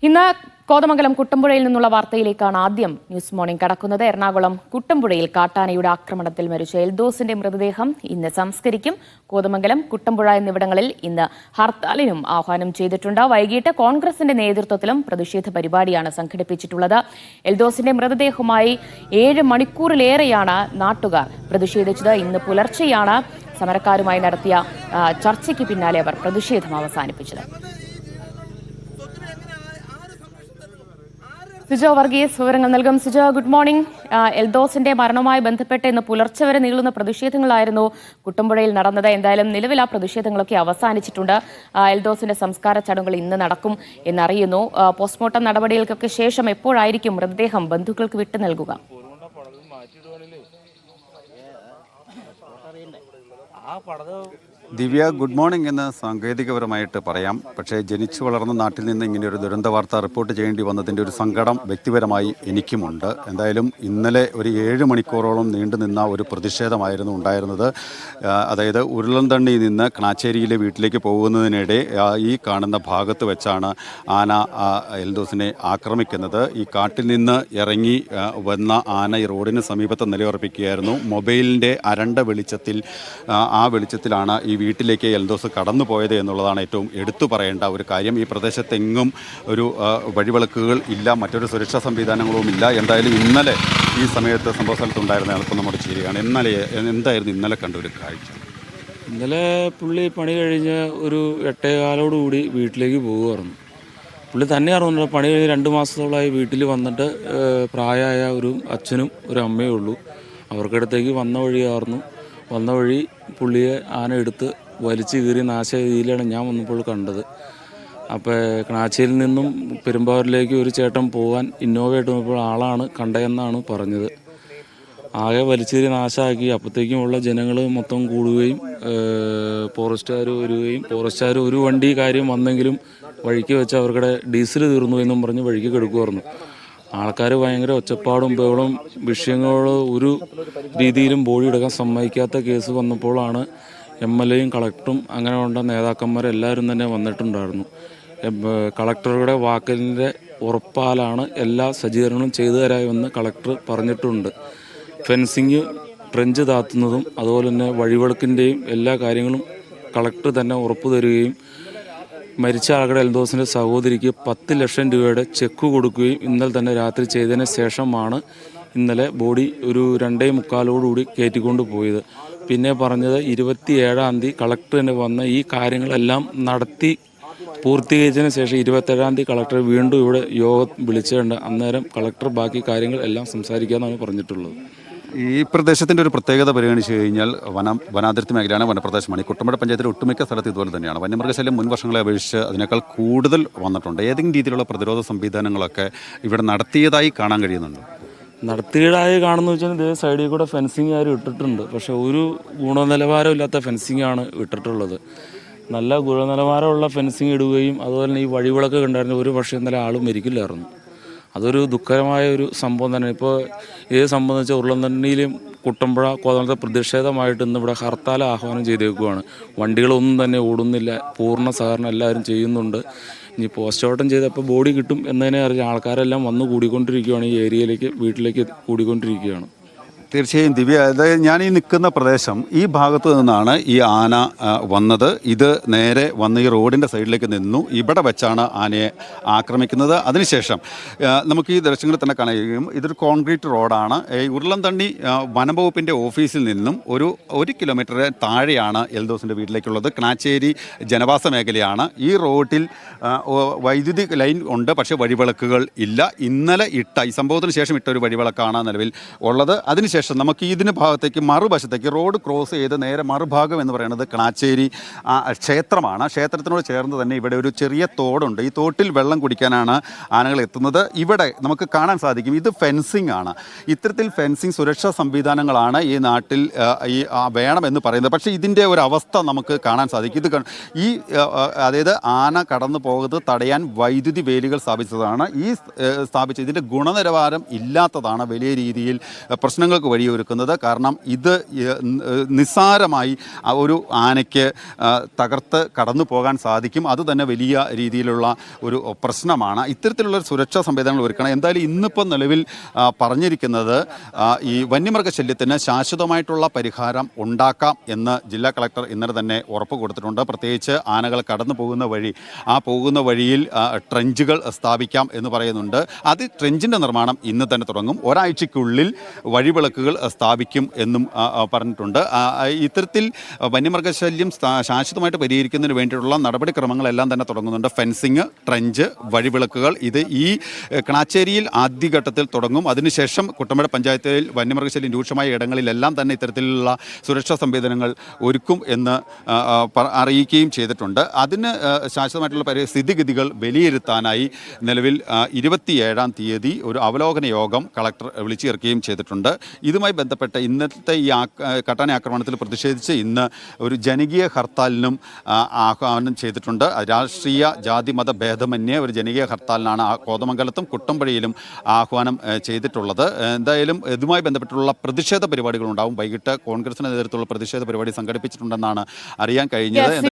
ഇന്ന് കോതമംഗലം കുട്ടമ്പുഴയിൽ നിന്നുള്ള വാർത്തയിലേക്കാണ് ആദ്യം ന്യൂസ് മോർണിംഗ് കടക്കുന്നത്. എറണാകുളം കുട്ടമ്പുഴയിൽ കാട്ടാനയുടെ ആക്രമണത്തിൽ മരിച്ച എൽദോസിന്റെ മൃതദേഹം ഇന്ന് സംസ്കരിക്കും. കോതമംഗലം, കുട്ടമ്പുഴ എന്നിവിടങ്ങളിൽ ഇന്ന് ഹർത്താലിനും ആഹ്വാനം ചെയ്തിട്ടുണ്ട്. വൈകിട്ട് കോൺഗ്രസിന്റെ നേതൃത്വത്തിലും പ്രതിഷേധ പരിപാടിയാണ് സംഘടിപ്പിച്ചിട്ടുള്ളത്. എൽദോസിന്റെ മൃതദേഹവുമായി 7 മണിക്കൂറിലേറെയാണ് നാട്ടുകാർ പ്രതിഷേധിച്ചത്. ഇന്ന് പുലർച്ചെയാണ് സമരക്കാരുമായി നടത്തിയ ചർച്ചയ്ക്ക് പിന്നാലെ അവർ പ്രതിഷേധം അവസാനിപ്പിച്ചത്. സിജോ വർഗീസ് വിവരങ്ങൾ നൽകും. Sijo, good morning. എൽദോസിന്റെ മരണവുമായി ബന്ധപ്പെട്ട് ഇന്ന് പുലർച്ചെ വരെ നീളുന്ന പ്രതിഷേധങ്ങളായിരുന്നു കുട്ടമ്പുഴയിൽ നടന്നത്. എന്തായാലും നിലവിൽ ആ പ്രതിഷേധങ്ങളൊക്കെ അവസാനിച്ചിട്ടുണ്ട്. എൽദോസിന്റെ സംസ്കാര ചടങ്ങുകൾ ഇന്ന് നടക്കും എന്നറിയുന്നു. പോസ്റ്റ്മോർട്ടം നടപടികൾക്കൊക്കെ ശേഷം എപ്പോഴായിരിക്കും മൃതദേഹം ബന്ധുക്കൾക്ക് വിട്ടു നൽകുക? ദിവ്യ, ഗുഡ് മോർണിംഗ് എന്ന് സാങ്കേതികപരമായിട്ട് പറയാം. പക്ഷേ ജനിച്ചു വളർന്ന നാട്ടിൽ നിന്ന് ഇങ്ങനെ ഒരു ദുരന്ത വാർത്ത റിപ്പോർട്ട് ചെയ്യേണ്ടി വന്നതിൻ്റെ ഒരു സങ്കടം വ്യക്തിപരമായി എനിക്കുമുണ്ട്. എന്തായാലും ഇന്നലെ ഒരു 7 മണിക്കൂറോളം നീണ്ടു നിന്ന ഒരു പ്രതിഷേധമായിരുന്നു ഉണ്ടായിരുന്നത്. അതായത് ഉരുളൻതണ്ണിയിൽ നിന്ന് ക്നാച്ചേരിയിലെ വീട്ടിലേക്ക് പോകുന്നതിനിടെ ഈ കാണുന്ന ഭാഗത്ത് വെച്ചാണ് ആന എൽദോസിനെ ആക്രമിക്കുന്നത്. ഈ കാട്ടിൽ നിന്ന് ഇറങ്ങി വന്ന ആന ഈ റോഡിന് സമീപത്ത് നിലയുറപ്പിക്കുകയായിരുന്നു. മൊബൈലിൻ്റെ അരണ്ട വെളിച്ചത്തിൽ ആ വെളിച്ചത്തിലാണ് ഈ വീട്ടിലേക്ക് എൽദോസ് കടന്നു പോയത് എന്നുള്ളതാണ് ഏറ്റവും എടുത്തു പറയേണ്ട ഒരു കാര്യം. ഈ പ്രദേശത്തെങ്ങും ഒരു വഴിവിളക്കുകൾ ഇല്ല, മറ്റൊരു സുരക്ഷാ സംവിധാനങ്ങളും ഇല്ല. എന്തായാലും ഇന്നലെ ഈ സമയത്ത് സംഭവ സ്ഥലത്തുണ്ടായിരുന്ന ആൾക്കും നമ്മുടെ ചേരുകയാണ്. എന്തായിരുന്നു ഇന്നലെ കണ്ട ഒരു കാഴ്ച? ഇന്നലെ പുള്ളി പണി കഴിഞ്ഞ് ഒരു 8:15 വീട്ടിലേക്ക് പോകുമായിരുന്നു. പുള്ളി തന്നെ അറിഞ്ഞില്ല. പണി കഴിഞ്ഞ് 2 മാസത്തോളമായി വീട്ടിൽ വന്നിട്ട് പ്രായമായ ഒരു അച്ഛനും ഒരു അമ്മയേ ഉള്ളൂ. അവർക്കടുത്തേക്ക് വന്ന വഴി പുള്ളിയെ ആന എടുത്ത് വലിച്ചു കീറി നാശ രീതിയിലാണ് ഞാൻ വന്നപ്പോൾ കണ്ടത്. അപ്പോൾ ക്നാച്ചയിൽ നിന്നും പെരുമ്പാവൂരിലേക്ക് ഒരു ചേട്ടൻ പോകാൻ ഇന്നോവയായിട്ട് വന്നപ്പോൾ ആളാണ് കണ്ടതെന്നാണ് പറഞ്ഞത്. ആകെ വലിച്ചു കീറി നാശമാക്കി. അപ്പോഴത്തേക്കുമുള്ള ജനങ്ങൾ മൊത്തം കൂടുകയും ഫോറസ്റ്റുകാർ ഒരു വണ്ടി കാര്യം വന്നെങ്കിലും വഴിക്ക് വെച്ച് അവരുടെ ഡീസൽ തീർന്നു എന്നും പറഞ്ഞ് വഴിക്ക് കെടുക്കുമായിരുന്നു. ആൾക്കാർ ഭയങ്കര ഒച്ചപ്പാടും ബഹളവും വിഷയങ്ങൾ ഒരു രീതിയിലും ബോഡി എടുക്കാൻ സമ്മതിക്കാത്ത കേസ് വന്നപ്പോഴാണ് MLAയും കളക്ടറും അങ്ങനെയുള്ള നേതാക്കന്മാരെല്ലാവരും തന്നെ വന്നിട്ടുണ്ടായിരുന്നു. കളക്ടറുടെ വാക്കിൻ്റെ ഉറപ്പാലാണ് എല്ലാ സജ്ജീകരണങ്ങളും ചെയ്തു തരാമെന്ന് കളക്ടർ പറഞ്ഞിട്ടുണ്ട്. ഫെൻസിങ്, ട്രെഞ്ച് താത്തുന്നതും അതുപോലെ തന്നെ വഴിവിളക്കിൻ്റെയും എല്ലാ കാര്യങ്ങളും കളക്ടർ തന്നെ ഉറപ്പ് തരികയും മരിച്ച ആളുടെ എൽദോസിൻ്റെ സഹോദരിക്ക് 10 ലക്ഷം രൂപയുടെ ചെക്ക് കൊടുക്കുകയും ഇന്നലെ തന്നെ രാത്രി ചെയ്തതിന് ശേഷമാണ് ഇന്നലെ ബോഡി ഒരു 2:45 കയറ്റിക്കൊണ്ട് പോയത്. പിന്നെ പറഞ്ഞത് 27-ാം തീയതി കളക്ടർ തന്നെ വന്ന് ഈ കാര്യങ്ങളെല്ലാം നടത്തി പൂർത്തീകരിച്ചതിന് ശേഷം 27-ാം തീയതി കളക്ടർ വീണ്ടും ഇവിടെ യോഗം വിളിച്ചിട്ടുണ്ട്. അന്നേരം കളക്ടർ ബാക്കി കാര്യങ്ങൾ എല്ലാം സംസാരിക്കാമെന്നാണ് പറഞ്ഞിട്ടുള്ളത്. ഈ പ്രദേശത്തിൻ്റെ ഒരു പ്രത്യേകത പരിഗണിച്ച് കഴിഞ്ഞാൽ വനാതിർത്തി മേഖലയാണ്, വനപ്രദേശമാണ്. ഈ കുട്ടമ്പുഴ പഞ്ചായത്തിലെ ഒട്ടുമിക്ക സ്ഥലത്ത് ഇതുപോലെ തന്നെയാണ്. വന്യമൃഗശല്യം മുൻ വർഷങ്ങളെ അപേക്ഷിച്ച് അതിനേക്കാൾ കൂടുതൽ വന്നിട്ടുണ്ട്. ഏതെങ്കിലും രീതിയിലുള്ള പ്രതിരോധ സംവിധാനങ്ങളൊക്കെ ഇവിടെ നടത്തിയതായി കാണാൻ കഴിയുന്നുണ്ട്? നടത്തിയതായി കാണുന്ന വെച്ചാൽ ഇതേ സൈഡിൽ കൂടെ ഫെൻസിങ് ഇട്ടിട്ടുണ്ട്. പക്ഷേ ഒരു ഗുണനിലവാരമില്ലാത്ത ഫെൻസിങ്ങാണ് ഇട്ടിട്ടുള്ളത്. നല്ല ഗുണനിലവാരമുള്ള ഫെൻസിങ് ഇടുകയും അതുപോലെ തന്നെ ഈ വഴിവിളക്ക് കണ്ടായിരുന്നു. ഒരു പക്ഷേ ഇന്നലെ ആളും മരിക്കില്ലായിരുന്നു. അതൊരു ദുഃഖകരമായ ഒരു സംഭവം തന്നെ. ഇപ്പോൾ ഇത് സംബന്ധിച്ച ഉരുളൻതണ്ണിയിലും കുട്ടമ്പുഴ കോതമംഗലത്തെ പ്രതിഷേധമായിട്ട് ഇന്നിവിടെ ഹർത്താൽ ആഹ്വാനം ചെയ്തേക്കുവാണ്. വണ്ടികളൊന്നും തന്നെ ഓടുന്നില്ല. പൂർണ്ണ സഹകരണം എല്ലാവരും ചെയ്യുന്നുണ്ട്. ഇനി പോസ്റ്റ്മോർട്ടം ചെയ്തപ്പോൾ ബോഡി കിട്ടും എന്നതിനെ അറിഞ്ഞ ആൾക്കാരെല്ലാം വന്ന് കൂടിക്കൊണ്ടിരിക്കുകയാണ്. ഈ ഏരിയയിലേക്ക് വീട്ടിലേക്ക് കൂടിക്കൊണ്ടിരിക്കുകയാണ്. തീർച്ചയായും ദിവ്യ, അതായത് ഞാൻ ഈ നിൽക്കുന്ന പ്രദേശം, ഈ ഭാഗത്ത് നിന്നാണ് ഈ ആന വന്നത്. ഇത് നേരെ വന്ന് ഈ റോഡിൻ്റെ സൈഡിലേക്ക് നിന്നു. ഇവിടെ വെച്ചാണ് ആനയെ ആക്രമിക്കുന്നത്. അതിനുശേഷം നമുക്ക് ഈ ദൃശ്യങ്ങളിൽ തന്നെ കാണാൻ കഴിയും. ഇതൊരു കോൺക്രീറ്റ് റോഡാണ്. ഈ ഉരുളൻതണ്ണി വനംവകുപ്പിൻ്റെ ഓഫീസിൽ നിന്നും ഒരു കിലോമീറ്റർ താഴെയാണ് എൽദോസിൻ്റെ വീട്ടിലേക്കുള്ളത്. ക്നാച്ചേരി ജനവാസ മേഖലയാണ്. ഈ റോഡിൽ വൈദ്യുതി ലൈൻ ഉണ്ട്, പക്ഷേ വഴിവിളക്കുകൾ ഇല്ല. ഇന്നലെ ഈ സംഭവത്തിന് ശേഷം ഇട്ട ഒരു വഴിവിളക്കാണ് നിലവിൽ ഉള്ളത്. അതിനുശേഷം നമുക്ക് ഇതിന് ഭാഗത്തേക്ക് മറുവശത്തേക്ക് റോഡ് ക്രോസ് ചെയ്ത് നേരെ മറുഭാഗം എന്ന് പറയുന്നത് ക്നാച്ചേരി ക്ഷേത്രമാണ്. ക്ഷേത്രത്തിനോട് ചേർന്ന് തന്നെ ഇവിടെ ഒരു ചെറിയ തോടുണ്ട്. ഈ തോട്ടിൽ വെള്ളം കുടിക്കാനാണ് ആനകൾ എത്തുന്നത്. ഇവിടെ നമുക്ക് കാണാൻ സാധിക്കും, ഇത് ഫെൻസിങ് ആണ്. ഇത്തരത്തിൽ ഫെൻസിങ് സുരക്ഷാ സംവിധാനങ്ങളാണ് ഈ നാട്ടിൽ വേണമെന്ന് പറയുന്നത്. പക്ഷേ ഇതിൻ്റെ ഒരു അവസ്ഥ നമുക്ക് കാണാൻ സാധിക്കും. ഇത് അതായത് ആന കടന്നു പോകുന്നത് തടയാൻ വൈദ്യുതി വേലികൾ സ്ഥാപിച്ചതാണ്. ഇതിൻ്റെ ഗുണനിലവാരം ഇല്ലാത്തതാണ് വലിയ രീതിയിൽ പ്രശ്നങ്ങൾക്ക് വഴിയൊരുക്കുന്നത്. കാരണം ഇത് നിസ്സാരമായി ഒരു ആനയ്ക്ക് തകർത്ത് കടന്നു പോകാൻ സാധിക്കും. അത് തന്നെ വലിയ രീതിയിലുള്ള ഒരു പ്രശ്നമാണ്. ഇത്തരത്തിലുള്ള സുരക്ഷാ സംവിധാനങ്ങൾ ഒരുക്കണം. എന്തായാലും ഇന്നിപ്പോൾ നിലവിൽ പറഞ്ഞിരിക്കുന്നത് ഈ വന്യമൃഗശല്യത്തിന് ശാശ്വതമായിട്ടുള്ള പരിഹാരം ഉണ്ടാക്കാം എന്ന് ജില്ലാ കളക്ടർ ഇന്നലെ തന്നെ ഉറപ്പ് കൊടുത്തിട്ടുണ്ട്. പ്രത്യേകിച്ച് ആനകൾ കടന്നു പോകുന്ന വഴി, ആ പോകുന്ന വഴിയിൽ ട്രെഞ്ചുകൾ സ്ഥാപിക്കാം എന്ന് പറയുന്നുണ്ട്. അത് ട്രെഞ്ചിൻ്റെ നിർമ്മാണം ഇന്ന് തന്നെ തുടങ്ങും. ഒരാഴ്ചയ്ക്കുള്ളിൽ വഴിവിളക്കുകൾ സ്ഥാപിക്കും എന്നും പറഞ്ഞിട്ടുണ്ട്. ഇത്തരത്തിൽ വന്യമൃഗശല്യം ശാശ്വതമായിട്ട് പരിഹരിക്കുന്നതിന് വേണ്ടിയിട്ടുള്ള നടപടിക്രമങ്ങളെല്ലാം തന്നെ തുടങ്ങുന്നുണ്ട്. ഫെൻസിങ്, ട്രെഞ്ച്, വഴിവിളക്കുകൾ, ഇത് ഈ കണാച്ചേരിയിൽ ആദ്യഘട്ടത്തിൽ തുടങ്ങും. അതിനുശേഷം കുട്ടമ്പുഴ പഞ്ചായത്തിൽ വന്യമൃഗശല്യം രൂക്ഷമായ ഇടങ്ങളിലെല്ലാം തന്നെ ഇത്തരത്തിലുള്ള സുരക്ഷാ സംവിധാനങ്ങൾ ഒരുക്കും എന്ന് അറിയിക്കുകയും ചെയ്തിട്ടുണ്ട്. അതിന് ശാശ്വതമായിട്ടുള്ള സ്ഥിതിഗതികൾ വിലയിരുത്താനായി നിലവിൽ 27-ാം തീയതി ഒരു അവലോകന യോഗം കളക്ടർ വിളിച്ചു ചേർക്കുകയും ചെയ്തിട്ടുണ്ട്. ഇതുമായി ബന്ധപ്പെട്ട് ഇന്നത്തെ ഈ കാട്ടാന ആക്രമണത്തിൽ പ്രതിഷേധിച്ച് ഇന്ന് ഒരു ജനകീയ ഹർത്താലിനും ആഹ്വാനം ചെയ്തിട്ടുണ്ട്. രാഷ്ട്രീയ ജാതി മത ഭേദമന്യേ ഒരു ജനകീയ ഹർത്താലിനാണ് കോതമംഗലത്തും കുട്ടമ്പുഴയിലും ആഹ്വാനം ചെയ്തിട്ടുള്ളത്. എന്തായാലും ഇതുമായി ബന്ധപ്പെട്ടുള്ള പ്രതിഷേധ പരിപാടികളുണ്ടാവും. വൈകിട്ട് കോൺഗ്രസിന്റെ നേതൃത്വത്തിലുള്ള പ്രതിഷേധ പരിപാടി സംഘടിപ്പിച്ചിട്ടുണ്ടെന്നാണ് അറിയാൻ കഴിഞ്ഞത്.